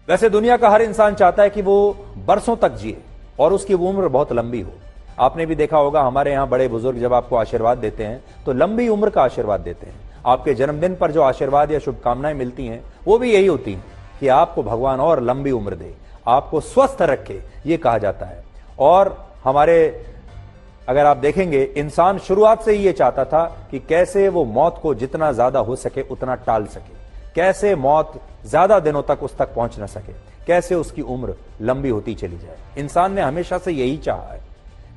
वैसे दुनिया का हर इंसान चाहता है कि वो बरसों तक जिए और उसकी उम्र बहुत लंबी हो। आपने भी देखा होगा, हमारे यहां बड़े बुजुर्ग जब आपको आशीर्वाद देते हैं तो लंबी उम्र का आशीर्वाद देते हैं। आपके जन्मदिन पर जो आशीर्वाद या शुभकामनाएं मिलती हैं वो भी यही होती हैं कि आपको भगवान और लंबी उम्र दे, आपको स्वस्थ रखे, ये कहा जाता है। और हमारे अगर आप देखेंगे, इंसान शुरुआत से ही ये चाहता था कि कैसे वो मौत को जितना ज्यादा हो सके उतना टाल सके, कैसे मौत ज्यादा दिनों तक उस तक पहुंच ना सके, कैसे उसकी उम्र लंबी होती चली जाए। इंसान ने हमेशा से यही चाहा है,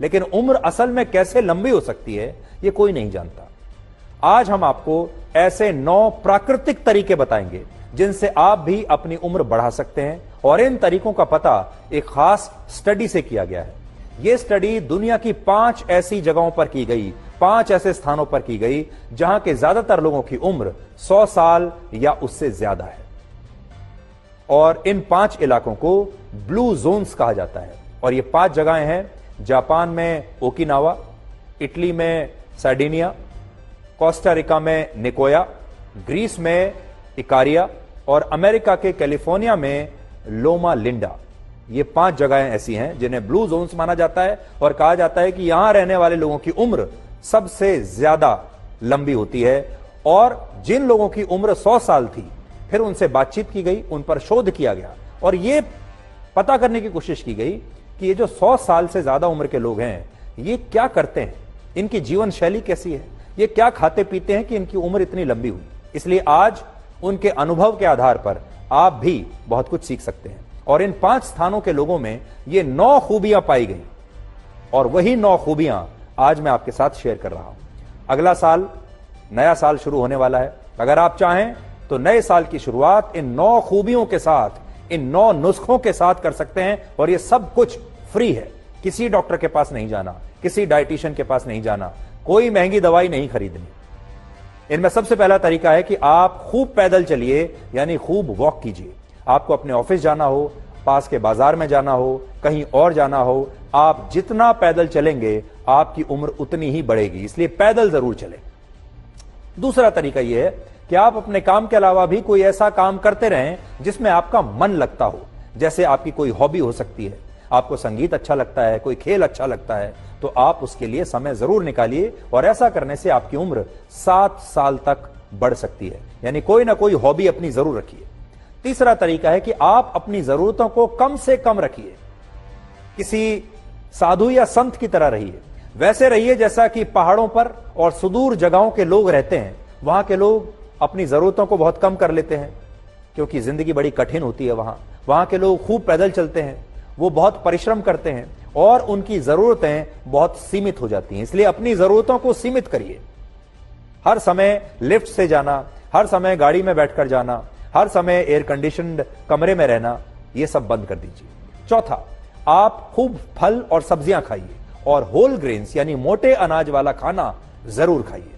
लेकिन उम्र असल में कैसे लंबी हो सकती है ये कोई नहीं जानता। आज हम आपको ऐसे 9 प्राकृतिक तरीके बताएंगे जिनसे आप भी अपनी उम्र बढ़ा सकते हैं, और इन तरीकों का पता एक खास स्टडी से किया गया है। यह स्टडी दुनिया की 5 ऐसी जगहों पर की गई, 5 ऐसे स्थानों पर की गई जहां के ज्यादातर लोगों की उम्र 100 साल या उससे ज्यादा है। और इन 5 इलाकों को ब्लू जोन्स कहा जाता है। और ये 5 जगहें हैं, जापान में ओकिनावा, इटली में सार्डिनिया, कोस्टा रिका में निकोया, ग्रीस में इकारिया और अमेरिका के कैलिफोर्निया में लोमा लिंडा। ये 5 जगहें ऐसी हैं जिन्हें ब्लू जोन्स माना जाता है और कहा जाता है कि यहां रहने वाले लोगों की उम्र सबसे ज्यादा लंबी होती है। और जिन लोगों की उम्र 100 साल थी, फिर उनसे बातचीत की गई, उन पर शोध किया गया और यह पता करने की कोशिश की गई कि ये जो 100 साल से ज्यादा उम्र के लोग हैं ये क्या करते हैं, इनकी जीवन शैली कैसी है, ये क्या खाते पीते हैं कि इनकी उम्र इतनी लंबी हुई। इसलिए आज उनके अनुभव के आधार पर आप भी बहुत कुछ सीख सकते हैं। और इन 5 स्थानों के लोगों में ये 9 खूबियां पाई गई, और वही 9 खूबियां आज मैं आपके साथ शेयर कर रहा हूं। अगला साल, नया साल शुरू होने वाला है। अगर आप चाहें तो नए साल की शुरुआत इन 9 खूबियों के साथ, इन 9 नुस्खों के साथ कर सकते हैं। और ये सब कुछ फ्री है, किसी डॉक्टर के पास नहीं जाना, किसी डाइटिशियन के पास नहीं जाना, कोई महंगी दवाई नहीं खरीदनी। इनमें सबसे पहला तरीका है कि आप खूब पैदल चलिए, यानी खूब वॉक कीजिए। आपको अपने ऑफिस जाना हो, पास के बाजार में जाना हो, कहीं और जाना हो, आप जितना पैदल चलेंगे आपकी उम्र उतनी ही बढ़ेगी, इसलिए पैदल जरूर चलें। दूसरा तरीका यह है कि आप अपने काम के अलावा भी कोई ऐसा काम करते रहें जिसमें आपका मन लगता हो। जैसे आपकी कोई हॉबी हो सकती है, आपको संगीत अच्छा लगता है, कोई खेल अच्छा लगता है, तो आप उसके लिए समय जरूर निकालिए। और ऐसा करने से आपकी उम्र 7 साल तक बढ़ सकती है, यानी कोई ना कोई हॉबी अपनी जरूर रखिए। तीसरा तरीका है कि आप अपनी जरूरतों को कम से कम रखिए। किसी साधु या संत की तरह रहिए, वैसे रहिए जैसा कि पहाड़ों पर और सुदूर जगहों के लोग रहते हैं। वहां के लोग अपनी जरूरतों को बहुत कम कर लेते हैं क्योंकि जिंदगी बड़ी कठिन होती है। वहां के लोग खूब पैदल चलते हैं, वो बहुत परिश्रम करते हैं और उनकी जरूरतें बहुत सीमित हो जाती हैं। इसलिए अपनी जरूरतों को सीमित करिए। हर समय लिफ्ट से जाना, हर समय गाड़ी में बैठकर जाना, हर समय एयर कंडीशनड कमरे में रहना, यह सब बंद कर दीजिए। चौथा, आप खूब फल और सब्जियां खाइए और होल ग्रेन्स यानी मोटे अनाज वाला खाना जरूर खाइए।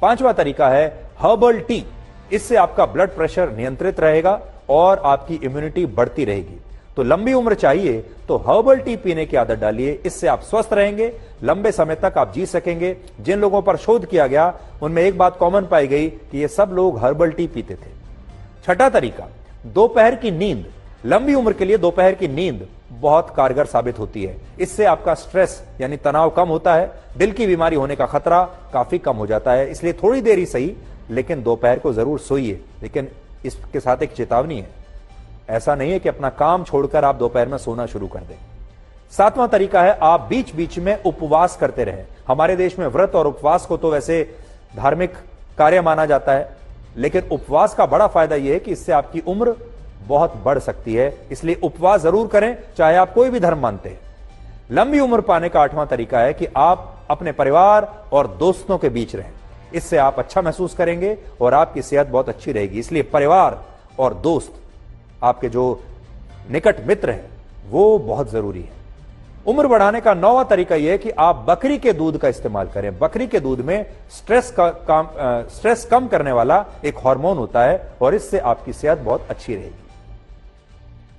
5वां तरीका है हर्बल टी। इससे आपका ब्लड प्रेशर नियंत्रित रहेगा और आपकी इम्यूनिटी बढ़ती रहेगी। तो लंबी उम्र चाहिए तो हर्बल टी पीने की आदत डालिए, इससे आप स्वस्थ रहेंगे, लंबे समय तक आप जी सकेंगे। जिन लोगों पर शोध किया गया उनमें एक बात कॉमन पाई गई कि ये सब लोग हर्बल टी पीते थे। छठा तरीका, दोपहर की नींद। लंबी उम्र के लिए दोपहर की नींद बहुत कारगर साबित होती है। इससे आपका स्ट्रेस यानी तनाव कम होता है, दिल की बीमारी होने का खतरा काफी कम हो जाता है। इसलिए थोड़ी देर ही सही, लेकिन दोपहर को जरूर सोइए। लेकिन इसके साथ एक चेतावनी है, ऐसा नहीं है कि अपना काम छोड़कर आप दोपहर में सोना शुरू कर दें। 7वां तरीका है आप बीच बीच में उपवास करते रहें। हमारे देश में व्रत और उपवास को तो वैसे धार्मिक कार्य माना जाता है, लेकिन उपवास का बड़ा फायदा यह है कि इससे आपकी उम्र बहुत बढ़ सकती है। इसलिए उपवास जरूर करें, चाहे आप कोई भी धर्म मानते हैं। लंबी उम्र पाने का 8वां तरीका है कि आप अपने परिवार और दोस्तों के बीच रहें। इससे आप अच्छा महसूस करेंगे और आपकी सेहत बहुत अच्छी रहेगी। इसलिए परिवार और दोस्त, आपके जो निकट मित्र हैं, वो बहुत जरूरी है। उम्र बढ़ाने का 9वां तरीका यह है कि आप बकरी के दूध का इस्तेमाल करें। बकरी के दूध में स्ट्रेस कम करने वाला एक हार्मोन होता है और इससे आपकी सेहत बहुत अच्छी रहेगी।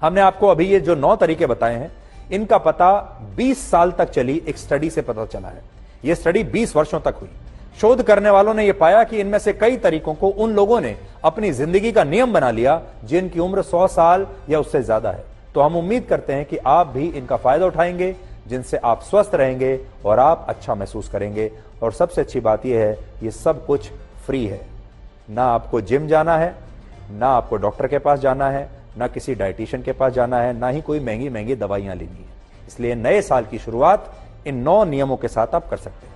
हमने आपको अभी ये जो 9 तरीके बताए हैं, इनका पता 20 साल तक चली एक स्टडी से पता चला है। यह स्टडी 20 वर्षों तक हुई। शोध करने वालों ने यह पाया कि इनमें से कई तरीकों को उन लोगों ने अपनी जिंदगी का नियम बना लिया जिनकी उम्र 100 साल या उससे ज्यादा है। तो हम उम्मीद करते हैं कि आप भी इनका फायदा उठाएंगे, जिनसे आप स्वस्थ रहेंगे और आप अच्छा महसूस करेंगे। और सबसे अच्छी बात यह है, ये सब कुछ फ्री है। ना आपको जिम जाना है, ना आपको डॉक्टर के पास जाना है, ना किसी डाइटिशियन के पास जाना है, ना ही कोई महंगी महंगी दवाइयां लेनी है। इसलिए नए साल की शुरुआत इन 9 नियमों के साथ आप कर सकते हैं।